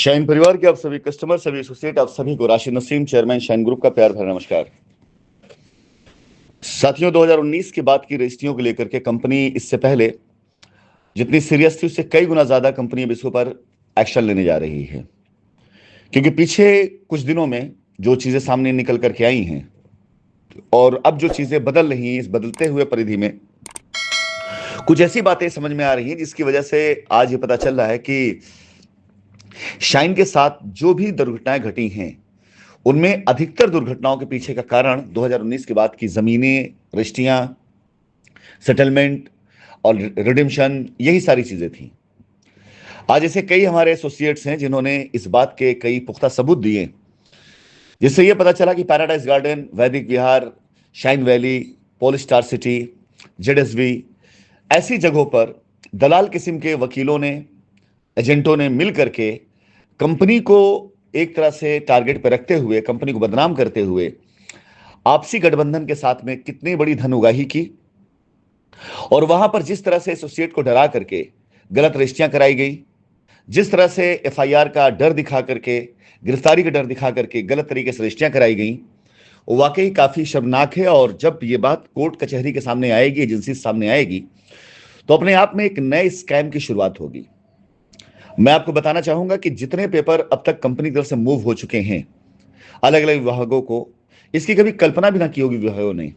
Shine परिवार के आप सभी कस्टमर, सभी एसोसिएट, आप सभी को Rashid Naseem, chairman shine group का प्यार भरा नमस्कार। साथियों, 2019 के बाद की रजिस्ट्रियों को लेकर के कंपनी इससे पहले जितनी सीरियस थी उससे कई गुना ज्यादा कंपनी अब इसके ऊपर एक्शन लेने जा रही है, क्योंकि पीछे कुछ दिनों में जो चीजें सामने निकल करके आई हैं और अब जो चीजें बदल रही हैं, इस बदलते हुए परिधि में कुछ ऐसी बातें समझ में आ रही हैं जिसकी वजह से आज ये पता चल रहा है कि शाइन के साथ जो भी दुर्घटनाएं घटी हैं उनमें अधिकतर दुर्घटनाओं के पीछे का कारण 2019 के बाद की जमीनें, रजिस्ट्रियां, सेटलमेंट और रिडेम्पशन, यही सारी चीजें थी। आज ऐसे कई हमारे एसोसिएट्स हैं जिन्होंने इस बात के कई पुख्ता सबूत दिए, जिससे यह पता चला कि paradise garden, Vaidik Vihar, shine valley, pole star city, ZSV, ऐसी जगहों पर दलाल किस्म के वकीलों ने, एजेंटों ने मिल करके कंपनी को एक तरह से टारगेट पर रखते हुए, कंपनी को बदनाम करते हुए आपसी गठबंधन के साथ में कितनी बड़ी धन उगाही की, और वहां पर जिस तरह से एसोसिएट को डरा करके गलत रजिस्ट्रियां कराई गई, जिस तरह से एफआईआर का डर दिखा करके, गिरफ्तारी का डर दिखा करके गलत तरीके से रजिस्ट्रियां कराई गई, वो वाकई काफी शर्मनाक है। और जब ये बात कोर्ट कचहरी के सामने आएगी, एजेंसी सामने आएगी, तो अपने आप में एक नए स्कैम की शुरुआत होगी। मैं आपको बताना चाहूंगा कि जितने पेपर अब तक कंपनी की तरफ से मूव हो चुके हैं अलग अलग विभागों को, इसकी कभी कल्पना भी ना की होगी विभागों ने।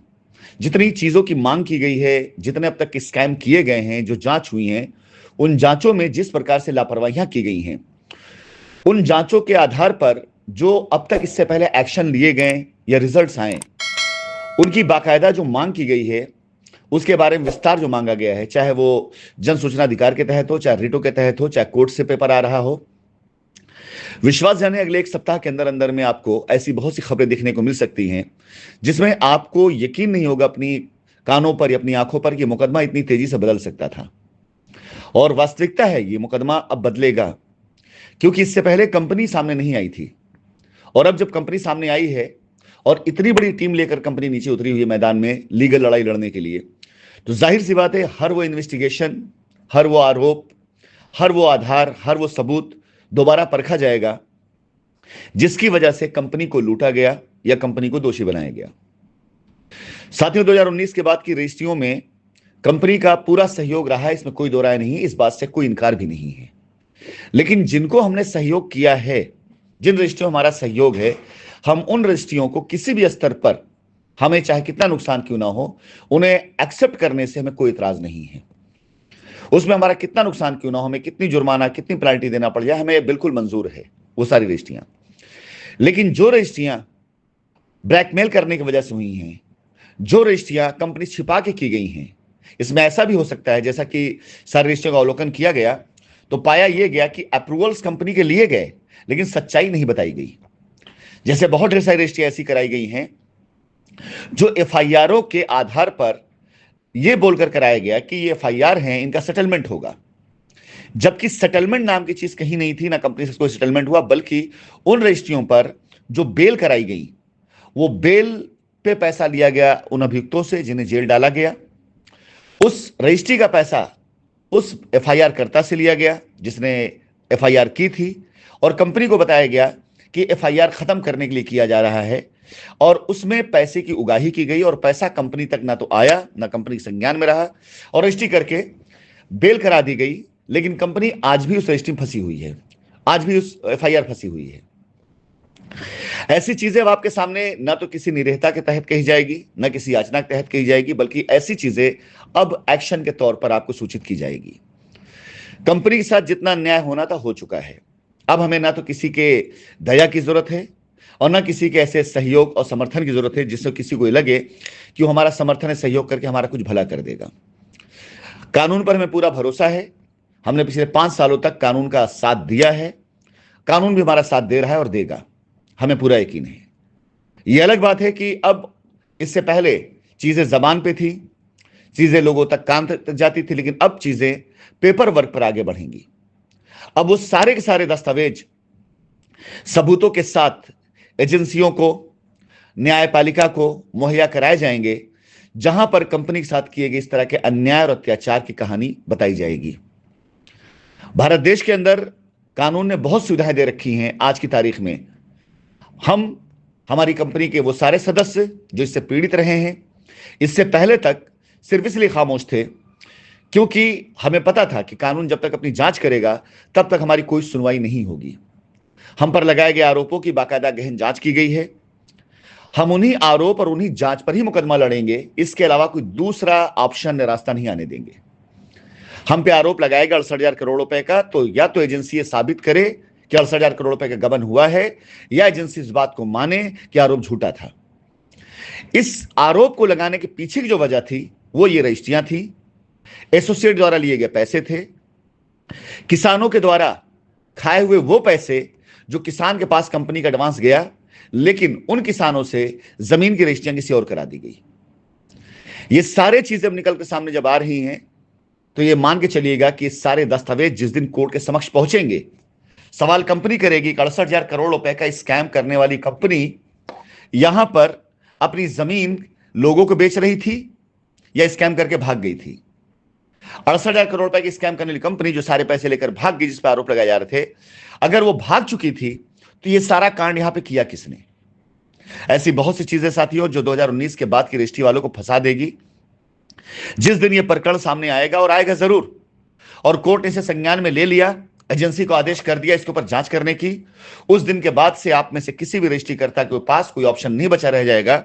जितनी चीजों की मांग की गई है, जितने अब तक स्कैम किए गए हैं, जो जांच हुई हैं, उन जांचों में जिस प्रकार से लापरवाहियां की गई हैं, उन जांचों के आधार पर जो अब तक इससे पहले एक्शन लिए गए या रिजल्ट्स आए, उनकी बाकायदा जो मांग की गई है, उसके बारे में विस्तार जो मांगा गया है, चाहे वो जन सूचना अधिकार के तहत हो, चाहे रिटो के तहत हो, चाहे कोर्ट से पेपर आ रहा हो, विश्वास जाने अगले एक सप्ताह के अंदर अंदर में आपको ऐसी बहुत सी खबरें देखने को मिल सकती हैं जिसमें आपको यकीन नहीं होगा अपनी कानों पर या अपनी आंखों पर कि मुकदमा इतनी तेजी से बदल सकता था। और वास्तविकता है, ये मुकदमा अब बदलेगा, क्योंकि इससे पहले कंपनी सामने नहीं आई थी, और अब जब कंपनी सामने आई है और इतनी बड़ी टीम लेकर कंपनी नीचे उतरी हुई है मैदान में लीगल लड़ाई लड़ने के लिए, तो जाहिर सी बात है हर वो इन्वेस्टिगेशन, हर वो आरोप, हर वो आधार, हर वो सबूत दोबारा परखा जाएगा जिसकी वजह से कंपनी को लूटा गया या कंपनी को दोषी बनाया गया। साथियों, 2019 के बाद की रजिस्ट्रियों में कंपनी का पूरा सहयोग रहा है, इसमें कोई दो राय नहीं, इस बात से कोई इनकार भी नहीं है। लेकिन जिनको हमने सहयोग किया है, जिन रजिस्ट्रियों हमारा सहयोग है, हम उन रजिस्ट्रियों को किसी भी स्तर पर, हमें चाहे कितना नुकसान क्यों ना हो, उन्हें एक्सेप्ट करने से हमें कोई इतराज नहीं है। उसमें हमारा कितना नुकसान क्यों ना हो, हमें कितनी जुर्माना, कितनी पेनल्टी देना पड़ जाए, हमें बिल्कुल मंजूर है वो सारी रजिस्ट्रियां। लेकिन जो रजिस्ट्रियां ब्लैकमेल करने की वजह से हुई हैं, जो रजिस्ट्रियां कंपनी छिपा के की गई हैं, इसमें ऐसा भी हो सकता है, जैसा कि सारी रजिस्ट्रियों का अवलोकन किया गया तो पाया यह गया कि अप्रूवल्स कंपनी के लिए गए लेकिन सच्चाई नहीं बताई गई। जैसे बहुत ढेर सारी रजिस्ट्रियां ऐसी कराई गई हैं जो एफआईआरों के आधार पर यह बोलकर कराया गया कि ये एफआईआर हैं, इनका सेटलमेंट होगा, जबकि सेटलमेंट नाम की चीज कहीं नहीं थी, ना कंपनी से कोई सेटलमेंट हुआ, बल्कि उन रजिस्ट्रियों पर जो बेल कराई गई, वो बेल पे पैसा लिया गया उन अभियुक्तों से जिन्हें जेल डाला गया। उस रजिस्ट्री का पैसा उस एफआईआर कर्ता से लिया गया जिसने एफआईआर की थी, और कंपनी को बताया गया कि एफआईआर खत्म करने के लिए किया जा रहा है, और उसमें पैसे की उगाही की गई और पैसा कंपनी तक ना तो आया, ना कंपनी के संज्ञान में रहा, और रजिस्ट्री करके बेल करा दी गई। लेकिन कंपनी आज भी उस रजिस्ट्री में फंसी हुई है, आज भी उस एफआईआर फंसी हुई है। ऐसी चीजें अब आपके सामने ना तो किसी निरहता के तहत कही जाएगी, ना किसी याचना के तहत कही जाएगी, बल्कि ऐसी चीजें अब एक्शन के तौर पर आपको सूचित की जाएगी। कंपनी के साथ जितना न्याय होना था हो चुका है। अब हमें ना तो किसी के दया की जरूरत है और ना किसी के ऐसे सहयोग और समर्थन की जरूरत है जिससे किसी को लगे कि वो हमारा समर्थन है, सहयोग करके हमारा कुछ भला कर देगा। कानून पर हमें पूरा भरोसा है। हमने पिछले 5 सालों तक कानून का साथ दिया है, कानून भी हमारा साथ दे रहा है और देगा, हमें पूरा यकीन है। यह अलग बात है कि अब इससे पहले चीजें जबान पे थी, चीजें लोगों तक कान तक जाती थी, लेकिन अब चीजें पेपर वर्क पर आगे बढ़ेंगी। अब वो सारे के सारे दस्तावेज सबूतों के साथ एजेंसियों को, न्यायपालिका को मुहैया कराए जाएंगे, जहां पर कंपनी के साथ किए गए इस तरह के अन्याय और अत्याचार की कहानी बताई जाएगी। भारत देश के अंदर कानून ने बहुत सुविधाएं दे रखी हैं। आज की तारीख में हम, हमारी कंपनी के वो सारे सदस्य जो इससे पीड़ित रहे हैं, इससे पहले तक सिर्फ इसलिए खामोश थे क्योंकि हमें पता था कि कानून जब तक अपनी जांच करेगा तब तक हमारी कोई सुनवाई नहीं होगी। हम पर लगाए गए आरोपों की बाकायदा गहन जांच की गई है। हम उन्हीं आरोप और उन्हीं जांच पर ही मुकदमा लड़ेंगे, इसके अलावा कोई दूसरा ऑप्शन रास्ता नहीं आने देंगे। हम पे आरोप लगाएगा 68,000 करोड़ रुपए का, तो या तो एजेंसी ये साबित करे कि 68,000 करोड़ रुपए का गबन हुआ है, या एजेंसी इस बात को माने कि आरोप झूठा था। इस आरोप को लगाने के पीछे की जो वजह थी वो ये रजिस्ट्रियां थी, एसोसिएट द्वारा लिए गए पैसे थे, किसानों के द्वारा खाए हुए वो पैसे जो किसान के पास कंपनी का एडवांस गया, लेकिन उन किसानों से जमीन की रजिस्ट्रियां किसी और करा दी गई। ये सारे चीजें अब निकल के सामने जब आ रही हैं तो ये मान के चलिएगा कि सारे दस्तावेज जिस दिन कोर्ट के समक्ष पहुंचेंगे, सवाल कंपनी करेगी कि 68,000 करोड़ रुपए का स्कैम करने वाली कंपनी यहां पर अपनी जमीन लोगों को बेच रही थी या स्कैम करके भाग गई थी। 68,000 करोड़ रुपए की स्कैम करने वाली कंपनी जो सारे पैसे लेकर भाग गई, जिस पर आरोप लगाए जा रहे थे, अगर वो भाग चुकी थी तो ये सारा कांड यहां पे किया किसने? ऐसी बहुत सी चीजें साथियों जो 2019 के बाद की रजिस्ट्री वालों को फंसा देगी। जिस दिन ये प्रकरण सामने आएगा, और आएगा जरूर, और कोर्ट ने इसे संज्ञान में ले लिया, एजेंसी को आदेश कर दिया इसके ऊपर जांच करने की, उस दिन के बाद से आप में से किसी भी रजिस्ट्रीकर्ता के पास कोई ऑप्शन नहीं बचा रह जाएगा।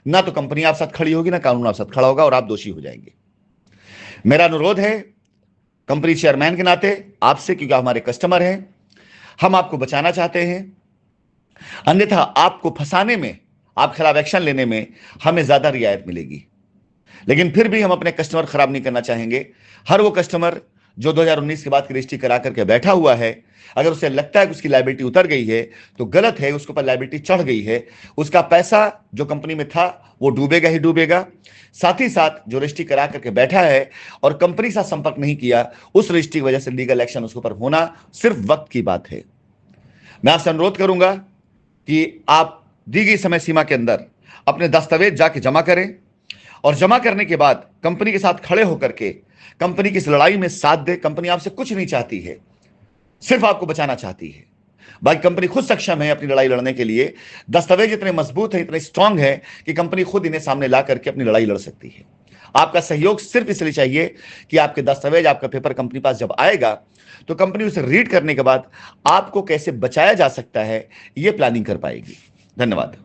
ना तो कंपनी आप साथ खड़ी होगी, ना कानून आप साथ खड़ा होगा, और आप दोषी हो जाएंगे। मेरा अनुरोध है कंपनी चेयरमैन के नाते आपसे, क्योंकि आप हमारे कस्टमर हैं, हम आपको बचाना चाहते हैं, अन्यथा आपको फंसाने में, आप खिलाफ एक्शन लेने में हमें ज्यादा रियायत मिलेगी। लेकिन फिर भी हम अपने कस्टमर खराब नहीं करना चाहेंगे। हर वो कस्टमर जो 2019 के बाद की रजिस्ट्री करा करके बैठा हुआ है, अगर उसे लगता है कि उसकी लायबिलिटी उतर गई है तो गलत है, उसके ऊपर लायबिलिटी चढ़ गई है, उसका पैसा जो कंपनी में था वो डूबेगा ही डूबेगा। साथ ही साथ जो रजिस्ट्री करा करके बैठा है और कंपनी के साथ संपर्क नहीं किया, उस रजिस्ट्री की वजह से लीगल एक्शन उसके ऊपर होना सिर्फ वक्त की बात है। मैं आपसे अनुरोध करूंगा कि आप दी गई समय सीमा के अंदर अपने दस्तावेज जाके जमा करें, और जमा करने के बाद कंपनी के साथ खड़े होकर के कंपनी की इस लड़ाई में साथ दे। कंपनी आपसे कुछ नहीं चाहती है, सिर्फ आपको बचाना चाहती है। बाकी कंपनी खुद सक्षम है अपनी लड़ाई लड़ने के लिए। दस्तावेज इतने मजबूत है, इतने स्ट्रांग है कि कंपनी खुद इन्हें सामने ला करके अपनी लड़ाई लड़ सकती है। आपका सहयोग सिर्फ इसलिए चाहिए कि आपके दस्तावेज, आपका पेपर कंपनी पास जब आएगा तो कंपनी उसे रीड करने के बाद आपको कैसे बचाया जा सकता है, यह प्लानिंग कर पाएगी। धन्यवाद।